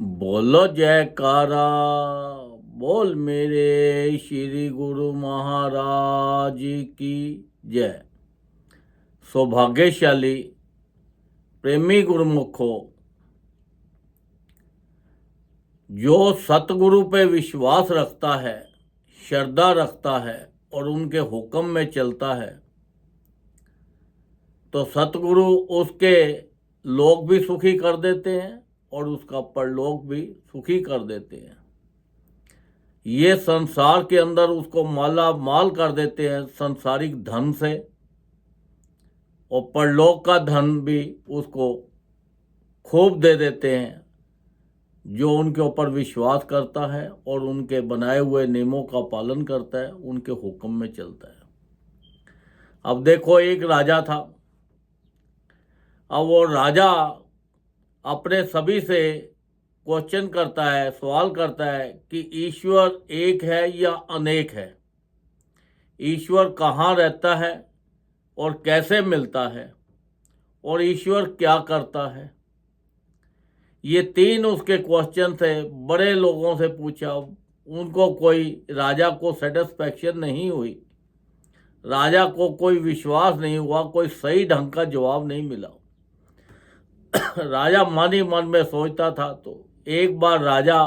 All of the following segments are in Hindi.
बोलो जयकारा। बोल मेरे श्री गुरु महाराज की जय। सौभाग्यशाली प्रेमी गुरुमुखो, जो सतगुरु पे विश्वास रखता है, श्रद्धा रखता है और उनके हुक्म में चलता है, तो सतगुरु उसके लोक भी सुखी कर देते हैं और उसका परलोक भी सुखी कर देते हैं। ये संसार के अंदर उसको माला माल कर देते हैं सांसारिक धन से, और परलोक का धन भी उसको खूब दे देते हैं, जो उनके ऊपर विश्वास करता है और उनके बनाए हुए नियमों का पालन करता है, उनके हुक्म में चलता है। अब देखो, एक राजा था। अब वो राजा अपने सभी से क्वेश्चन करता है, सवाल करता है कि ईश्वर एक है या अनेक है, ईश्वर कहाँ रहता है और कैसे मिलता है, और ईश्वर क्या करता है। ये तीन उसके क्वेश्चन थे। बड़े लोगों से पूछा, उनको कोई राजा को सेटिस्फैक्शन नहीं हुई, राजा को कोई विश्वास नहीं हुआ, कोई सही ढंग का जवाब नहीं मिला। राजा मन ही मन में सोचता था। तो एक बार राजा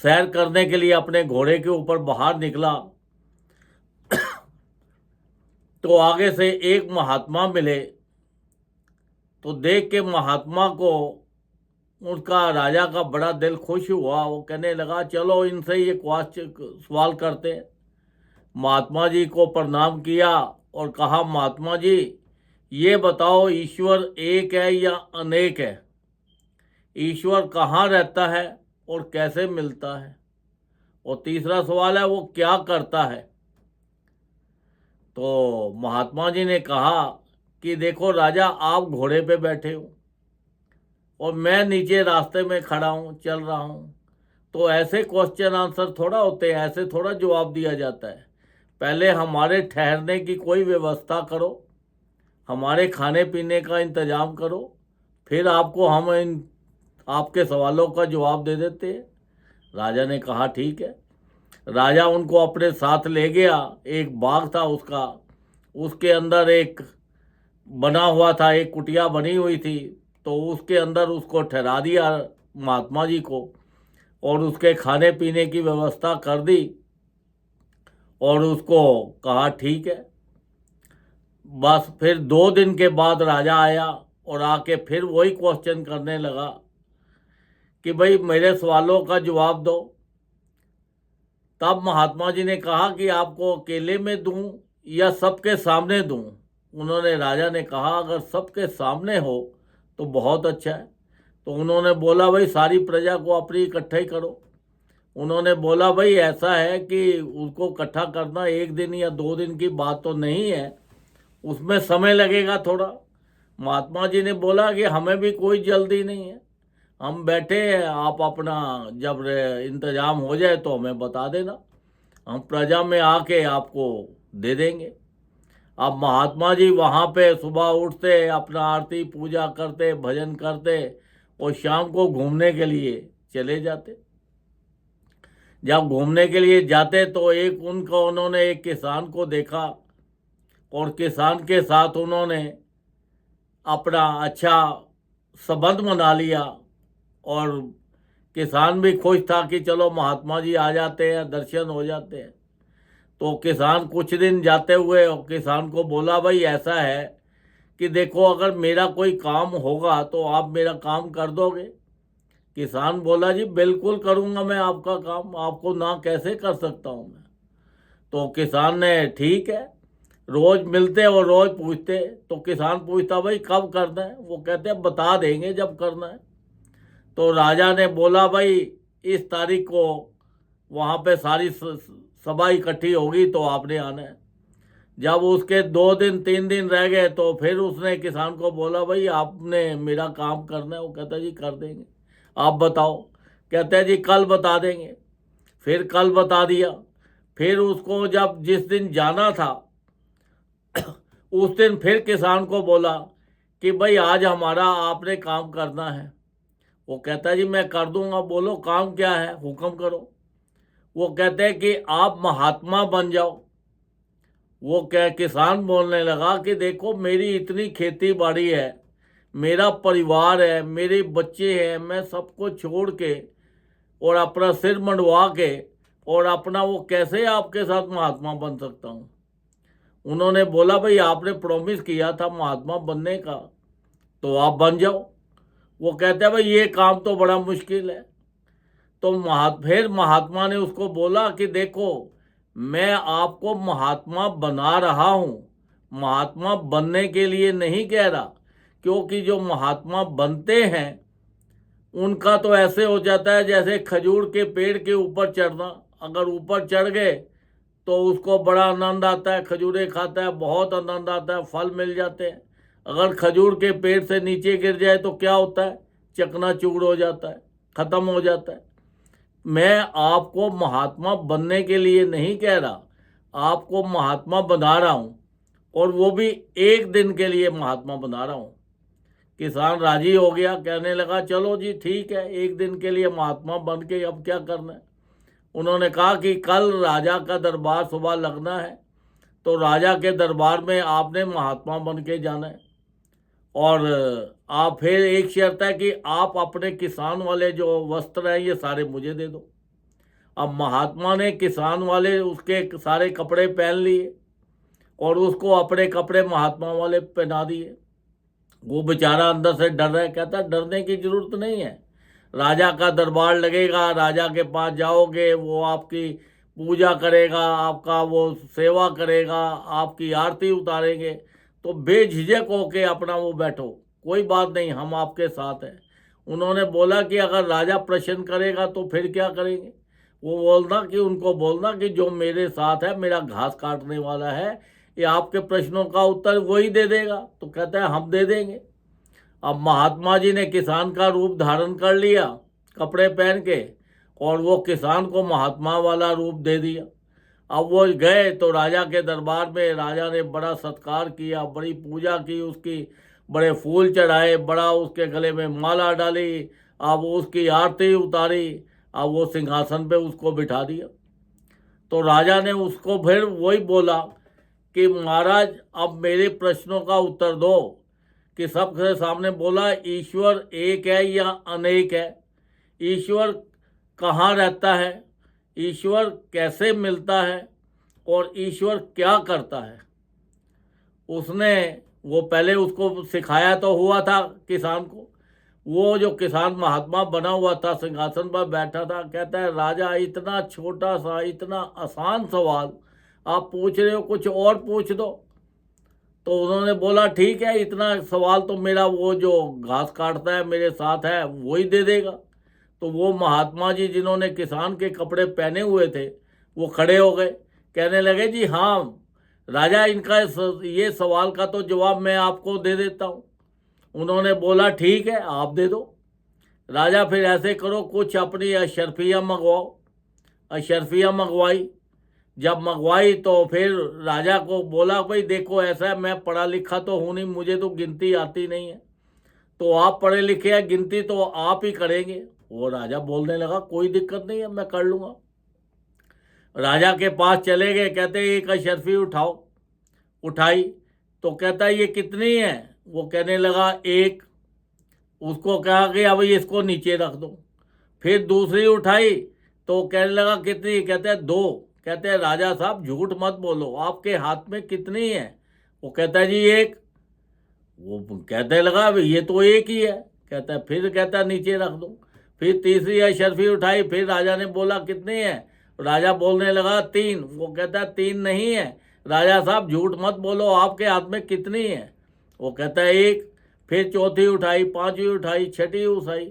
सैर करने के लिए अपने घोड़े के ऊपर बाहर निकला, तो आगे से एक महात्मा मिले। तो देख के महात्मा को उसका राजा का बड़ा दिल खुश हुआ। वो कहने लगा, चलो इनसे ये सवाल करते हैं। महात्मा जी को प्रणाम किया और कहा, महात्मा जी ये बताओ, ईश्वर एक है या अनेक है, ईश्वर कहाँ रहता है और कैसे मिलता है, और तीसरा सवाल है वो क्या करता है। तो महात्मा जी ने कहा कि देखो राजा, आप घोड़े पे बैठे हो और मैं नीचे रास्ते में खड़ा हूँ, चल रहा हूँ, तो ऐसे क्वेश्चन आंसर थोड़ा होते हैं, ऐसे थोड़ा जवाब दिया जाता है। पहले हमारे ठहरने की कोई व्यवस्था करो, हमारे खाने पीने का इंतजाम करो, फिर आपको हम इन आपके सवालों का जवाब दे देते हैं। राजा ने कहा ठीक है। राजा उनको अपने साथ ले गया। एक बाग था उसका, उसके अंदर एक बना हुआ था, एक कुटिया बनी हुई थी। तो उसके अंदर उसको ठहरा दिया महात्मा जी को, और उसके खाने पीने की व्यवस्था कर दी, और उसको कहा ठीक है। बस फिर 2 दिन के बाद राजा आया और आके फिर वही क्वेश्चन करने लगा कि भाई मेरे सवालों का जवाब दो। तब महात्मा जी ने कहा कि आपको अकेले में दूं या सबके सामने दूं। उन्होंने राजा ने कहा, अगर सबके सामने हो तो बहुत अच्छा है। तो उन्होंने बोला, भाई सारी प्रजा को अपनी इकट्ठे करो। उन्होंने बोला, भाई ऐसा है कि उसको इकट्ठा करना 1 दिन या 2 दिन की बात तो नहीं है, उसमें समय लगेगा थोड़ा। महात्मा जी ने बोला कि हमें भी कोई जल्दी नहीं है, हम बैठे हैं, आप अपना जब इंतजाम हो जाए तो हमें बता देना, हम प्रजा में आके आपको दे देंगे। अब महात्मा जी वहाँ पे सुबह उठते, अपना आरती पूजा करते, भजन करते और शाम को घूमने के लिए चले जाते। जब घूमने के लिए जाते तो उन्होंने एक किसान को देखा, और किसान के साथ उन्होंने अपना अच्छा संबंध बना लिया। और किसान भी खुश था कि चलो महात्मा जी आ जाते हैं, दर्शन हो जाते हैं। तो किसान कुछ दिन जाते हुए किसान को बोला, भाई ऐसा है कि देखो, अगर मेरा कोई काम होगा तो आप मेरा काम कर दोगे। किसान बोला, जी बिल्कुल करूँगा मैं आपका काम, आपको ना कैसे कर सकता हूँ मैं। तो किसान ने ठीक है, रोज मिलते और रोज पूछते। तो किसान पूछता, भाई कब करना है, वो कहते हैं बता देंगे जब करना है। तो राजा ने बोला, भाई इस तारीख को वहाँ पे सारी सभा इकट्ठी होगी तो आपने आना है। जब उसके 2 दिन 3 दिन रह गए तो फिर उसने किसान को बोला, भाई आपने मेरा काम करना है। वो कहता है, जी कर देंगे, आप बताओ। कहते हैं, जी कल बता देंगे। फिर कल बता दिया। फिर उसको जब जिस दिन जाना था उस दिन फिर किसान को बोला कि भाई आज हमारा आपने काम करना है। वो कहता है जी मैं कर दूंगा, बोलो काम क्या है, हुक्म करो। वो कहते हैं कि आप महात्मा बन जाओ। वो क्या किसान बोलने लगा कि देखो मेरी इतनी खेती बाड़ी है, मेरा परिवार है, मेरे बच्चे हैं, मैं सबको छोड़ के और अपना सिर मंडवा के और अपना वो कैसे आपके साथ महात्मा बन सकता हूँ। उन्होंने बोला भाई आपने प्रॉमिस किया था महात्मा बनने का, तो आप बन जाओ। वो कहते हैं भाई ये काम तो बड़ा मुश्किल है। तो फिर महात्मा ने उसको बोला कि देखो मैं आपको महात्मा बना रहा हूँ, महात्मा बनने के लिए नहीं कह रहा, क्योंकि जो महात्मा बनते हैं उनका तो ऐसे हो जाता है जैसे खजूर के पेड़ के ऊपर चढ़ना। अगर ऊपर चढ़ गए तो उसको बड़ा आनंद आता है, खजूरें खाता है, बहुत आनंद आता है, फल मिल जाते हैं। अगर खजूर के पेड़ से नीचे गिर जाए तो क्या होता है, चकनाचूर हो जाता है, खत्म हो जाता है। मैं आपको महात्मा बनने के लिए नहीं कह रहा, आपको महात्मा बना रहा हूँ, और वो भी एक दिन के लिए महात्मा बना रहा हूँ। किसान राजी हो गया, कहने लगा चलो जी ठीक है, एक दिन के लिए महात्मा बन के अब क्या करना है। उन्होंने कहा कि कल राजा का दरबार सुबह लगना है, तो राजा के दरबार में आपने महात्मा बन के जाना है, और आप फिर एक शर्त है कि आप अपने किसान वाले जो वस्त्र हैं ये सारे मुझे दे दो। अब महात्मा ने किसान वाले उसके सारे कपड़े पहन लिए और उसको अपने कपड़े महात्मा वाले पहना दिए। वो बेचारा अंदर से डर रहा है, कहता डरने की जरूरत नहीं है, राजा का दरबार लगेगा, राजा के पास जाओगे, वो आपकी पूजा करेगा, आपका वो सेवा करेगा, आपकी आरती उतारेंगे, तो बेझिझक होके अपना वो बैठो, कोई बात नहीं, हम आपके साथ हैं। उन्होंने बोला कि अगर राजा प्रश्न करेगा तो फिर क्या करेंगे। वो बोलना कि उनको बोलना कि जो मेरे साथ है, मेरा घास काटने वाला है, ये आपके प्रश्नों का उत्तर वही दे देगा। तो कहता है हम दे देंगे। अब महात्मा जी ने किसान का रूप धारण कर लिया कपड़े पहन के, और वो किसान को महात्मा वाला रूप दे दिया। अब वो गए तो राजा के दरबार में राजा ने बड़ा सत्कार किया, बड़ी पूजा की उसकी, बड़े फूल चढ़ाए, बड़ा उसके गले में माला डाली, अब उसकी आरती उतारी, अब वो सिंहासन पे उसको बिठा दिया। तो राजा ने उसको फिर वही बोला कि महाराज अब मेरे प्रश्नों का उत्तर दो। कि सबके सामने बोला ईश्वर एक है या अनेक है, ईश्वर कहाँ रहता है, ईश्वर कैसे मिलता है, और ईश्वर क्या करता है। उसने वो पहले उसको सिखाया तो हुआ था किसान को। वो जो किसान महात्मा बना हुआ था, सिंहासन पर बैठा था, कहता है राजा इतना छोटा सा, इतना आसान सवाल आप पूछ रहे हो, कुछ और पूछ दो। तो उन्होंने बोला ठीक है, इतना सवाल तो मेरा वो जो घास काटता है मेरे साथ है वही दे देगा। तो वो महात्मा जी जिन्होंने किसान के कपड़े पहने हुए थे वो खड़े हो गए, कहने लगे जी हाँ राजा, इनका ये सवाल का तो जवाब मैं आपको दे देता हूँ। उन्होंने बोला ठीक है आप दे दो। राजा फिर ऐसे करो, कुछ अपनी अशरफियाँ मंगवाओ। अशरफियाँ मंगवाई, जब मंगवाई तो फिर राजा को बोला भाई देखो ऐसा है, मैं पढ़ा लिखा तो हूँ नहीं, मुझे तो गिनती आती नहीं है, तो आप पढ़े लिखे हैं, गिनती तो आप ही करेंगे। वो राजा बोलने लगा कोई दिक्कत नहीं है, मैं कर लूँगा। राजा के पास चले गए, कहते एक अशरफी उठाओ। उठाई तो कहता ये कितनी है, वो कहने लगा एक। उसको कहा कि अब इसको नीचे रख दो। फिर दूसरी उठाई तो कहने लगा कितनी, कहते हैं दो। कहते हैं राजा साहब झूठ मत बोलो, आपके हाथ में कितनी है। वो कहता है जी एक। वो कहते लगा ये तो एक ही है। कहता है फिर, कहता है नीचे रख दो। फिर तीसरी अशरफी उठाई, फिर राजा ने बोला कितनी है, राजा बोलने लगा तीन। वो कहता है तीन नहीं है, राजा साहब झूठ मत बोलो, आपके हाथ में कितनी है। वो कहता है एक। फिर चौथी उठाई, पांचवी उठाई, छठी उठाई,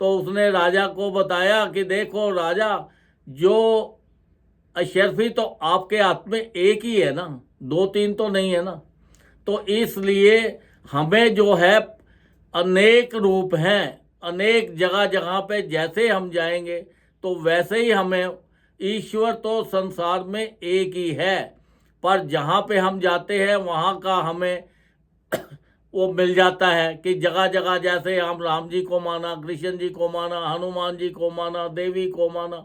तो उसने राजा को बताया कि देखो राजा, जो अशरफी तो आपके हाथ में एक ही है ना, दो तीन तो नहीं है ना, तो इसलिए हमें जो है अनेक रूप हैं, अनेक जगह जगह पे जैसे हम जाएंगे तो वैसे ही हमें, ईश्वर तो संसार में एक ही है, पर जहाँ पे हम जाते हैं वहाँ का हमें वो मिल जाता है कि जगह जगह जैसे हम राम जी को माना, कृष्ण जी को माना, हनुमान जी को माना, देवी को माना,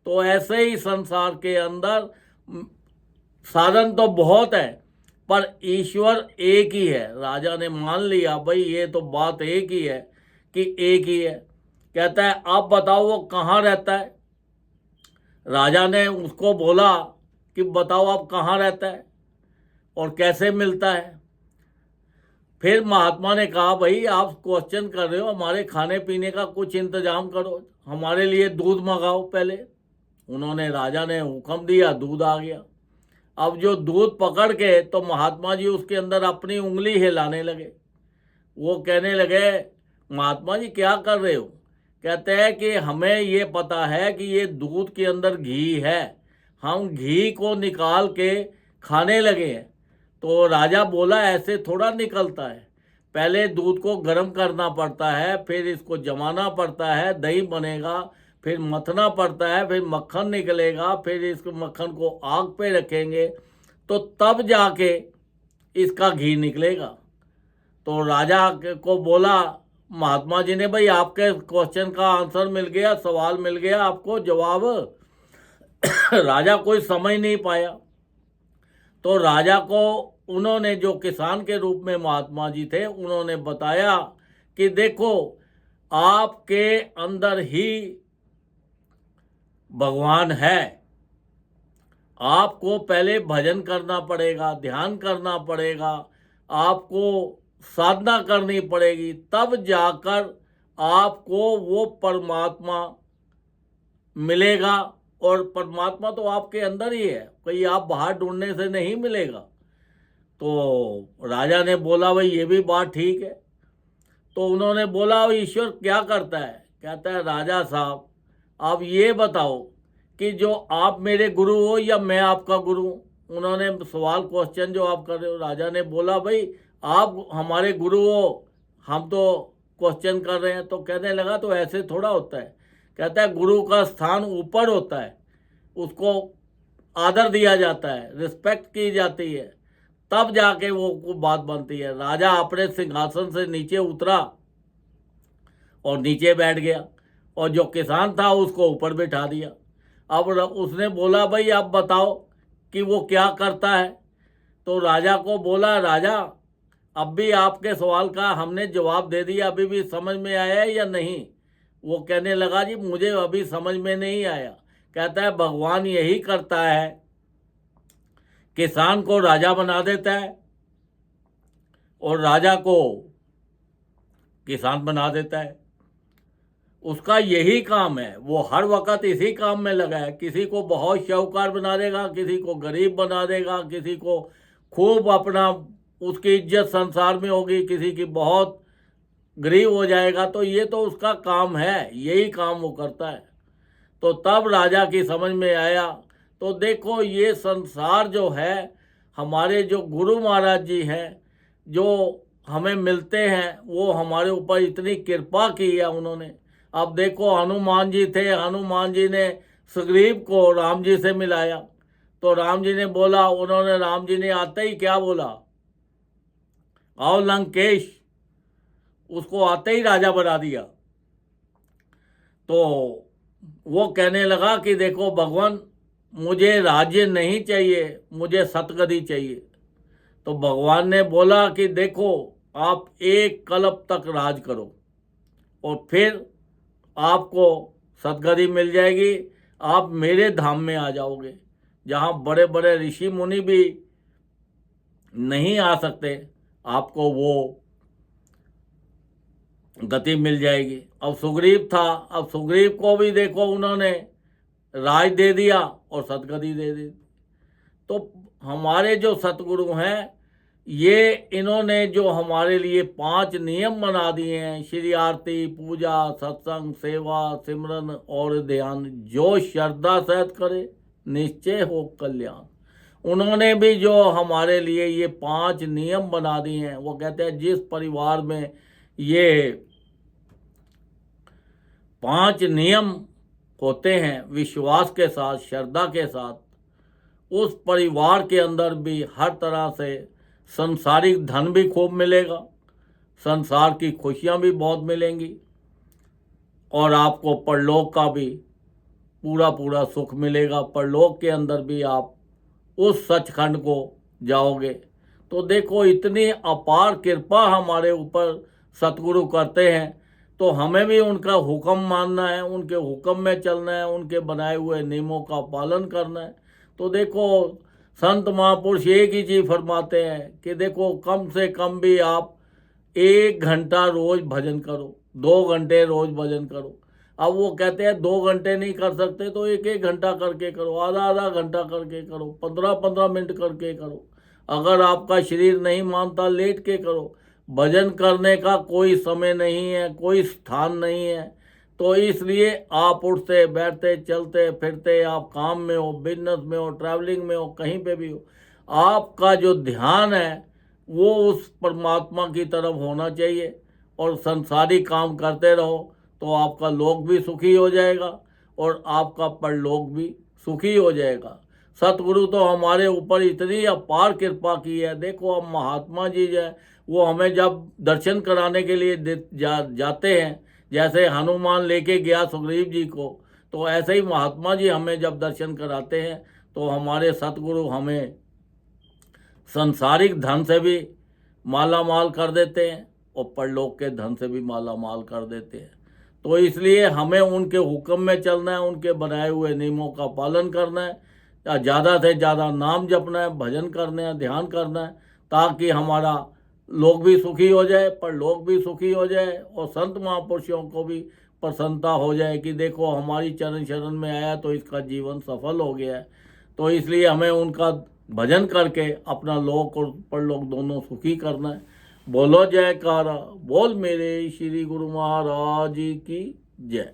तो ऐसे ही संसार के अंदर साधन तो बहुत है पर ईश्वर एक ही है। राजा ने मान लिया भाई ये तो बात एक ही है कि एक ही है। कहता है आप बताओ वो कहाँ रहता है। राजा ने उसको बोला कि बताओ आप कहाँ रहता है और कैसे मिलता है। फिर महात्मा ने कहा भाई आप क्वेश्चन कर रहे हो, हमारे खाने पीने का कुछ इंतजाम करो, हमारे लिए दूध मंगाओ पहले। उन्होंने, राजा ने हुक्म दिया, दूध आ गया। अब जो दूध पकड़ के तो महात्मा जी उसके अंदर अपनी उंगली हिलाने लगे। वो कहने लगे महात्मा जी क्या कर रहे हो। कहते हैं कि हमें ये पता है कि ये दूध के अंदर घी है, हम घी को निकाल के खाने लगे हैं। तो राजा बोला ऐसे थोड़ा निकलता है, पहले दूध को गर्म करना पड़ता है, फिर इसको जमाना पड़ता है, दही बनेगा, फिर मथना पड़ता है, फिर मक्खन निकलेगा, फिर इस मक्खन को आग पे रखेंगे तो तब जाके इसका घी निकलेगा। तो राजा को बोला महात्मा जी ने भाई आपके क्वेश्चन का आंसर मिल गया, सवाल मिल गया, आपको जवाब। राजा कोई समझ नहीं पाया। तो राजा को उन्होंने, जो किसान के रूप में महात्मा जी थे, उन्होंने बताया कि देखो आपके अंदर ही भगवान है, आपको पहले भजन करना पड़ेगा, ध्यान करना पड़ेगा, आपको साधना करनी पड़ेगी, तब जाकर आपको वो परमात्मा मिलेगा। और परमात्मा तो आपके अंदर ही है, कोई आप बाहर ढूंढने से नहीं मिलेगा। तो राजा ने बोला भाई ये भी बात ठीक है। तो उन्होंने बोला ईश्वर क्या करता है। कहता है राजा साहब आप ये बताओ कि जो आप मेरे गुरु हो या मैं आपका गुरु हूँ। उन्होंने सवाल, क्वेश्चन जो आप कर रहे हो। राजा ने बोला भाई आप हमारे गुरु हो, हम तो क्वेश्चन कर रहे हैं। तो कहने लगा तो ऐसे थोड़ा होता है। कहता है गुरु का स्थान ऊपर होता है, उसको आदर दिया जाता है, रिस्पेक्ट की जाती है, तब जाके वो बात बनती है। राजा अपने सिंहासन से नीचे उतरा और नीचे बैठ गया और जो किसान था उसको ऊपर बैठा दिया। अब उसने बोला भाई आप बताओ कि वो क्या करता है। तो राजा को बोला राजा अब भी आपके सवाल का हमने जवाब दे दिया, अभी भी समझ में आया है या नहीं। वो कहने लगा जी मुझे अभी समझ में नहीं आया। कहता है भगवान यही करता है, किसान को राजा बना देता है और राजा को किसान बना देता है। उसका यही काम है, वो हर वक्त इसी काम में लगा है। किसी को बहुत शाहूकार बना देगा, किसी को गरीब बना देगा, किसी को खूब अपना, उसकी इज्जत संसार में होगी, किसी की बहुत गरीब हो जाएगा। तो ये तो उसका काम है, यही काम वो करता है। तो तब राजा की समझ में आया। तो देखो ये संसार जो है, हमारे जो गुरु महाराज जी हैं जो हमें मिलते हैं, वो हमारे ऊपर इतनी कृपा की है उन्होंने। अब देखो हनुमान जी थे, हनुमान जी ने सुग्रीव को राम जी से मिलाया। तो राम जी ने बोला, उन्होंने, राम जी ने आते ही क्या बोला, आओ लंकेश, उसको आते ही राजा बना दिया। तो वो कहने लगा कि देखो भगवान मुझे राज्य नहीं चाहिए, मुझे सतगति चाहिए। तो भगवान ने बोला कि देखो आप एक कल्प तक राज करो और फिर आपको सतगति मिल जाएगी, आप मेरे धाम में आ जाओगे जहाँ बड़े बड़े ऋषि मुनि भी नहीं आ सकते, आपको वो गति मिल जाएगी। अब सुग्रीव था, अब सुग्रीव को भी देखो उन्होंने राज दे दिया और सतगति दे दी। तो हमारे जो सतगुरु हैं, ये इन्होंने जो हमारे लिए 5 नियम बना दिए हैं, श्री आरती, पूजा, सत्संग, सेवा, सिमरन और ध्यान, जो श्रद्धा सहित करे निश्चय हो कल्याण। उन्होंने भी जो हमारे लिए ये 5 नियम बना दिए हैं, वो कहते हैं जिस परिवार में ये 5 नियम होते हैं विश्वास के साथ, श्रद्धा के साथ, उस परिवार के अंदर भी हर तरह से संसारिक धन भी खूब मिलेगा संसार की खुशियाँ भी बहुत मिलेंगी और आपको परलोक का भी पूरा पूरा सुख मिलेगा। परलोक के अंदर भी आप उस सचखंड को जाओगे। तो देखो इतनी अपार कृपा हमारे ऊपर सतगुरु करते हैं, तो हमें भी उनका हुक्म मानना है, उनके हुक्म में चलना है, उनके बनाए हुए नियमों का पालन करना है। तो देखो संत महापुरुष एक ही चीज़ फरमाते हैं कि देखो कम से कम भी आप 1 घंटा रोज भजन करो, 2 घंटे रोज भजन करो। अब वो कहते हैं 2 घंटे नहीं कर सकते तो 1-1 घंटा करके करो, आधा-आधा घंटा करके करो, 15-15 मिनट करके करो। अगर आपका शरीर नहीं मानता लेट के करो। भजन करने का कोई समय नहीं है, कोई स्थान नहीं है। तो इसलिए आप उठते बैठते चलते फिरते, आप काम में हो, बिजनेस में हो, ट्रैवलिंग में हो, कहीं पे भी हो, आपका जो ध्यान है वो उस परमात्मा की तरफ होना चाहिए और संसारी काम करते रहो तो आपका लोक भी सुखी हो जाएगा और आपका परलोक भी सुखी हो जाएगा। सतगुरु तो हमारे ऊपर इतनी अपार कृपा की है। देखो अब महात्मा जी जो है वो हमें जब दर्शन कराने के लिए जाते हैं, जैसे हनुमान लेके गया सुग्रीव जी को, तो ऐसे ही महात्मा जी हमें जब दर्शन कराते हैं तो हमारे सतगुरु हमें संसारिक धन से भी माला माल कर देते हैं और परलोक के धन से भी माला माल कर देते हैं। तो इसलिए हमें उनके हुक्म में चलना है, उनके बनाए हुए नियमों का पालन करना है, ज़्यादा से ज़्यादा नाम जपना है, भजन करना है, ध्यान करना है, ताकि हमारा लोक भी सुखी हो जाए, परलोक भी सुखी हो जाए और संत महापुरुषों को भी प्रसन्नता हो जाए कि देखो हमारी चरण शरण में आया तो इसका जीवन सफल हो गया है। तो इसलिए हमें उनका भजन करके अपना लोक और परलोक दोनों सुखी करना है। बोलो जयकारा, बोल मेरे श्री गुरु महाराज की जय।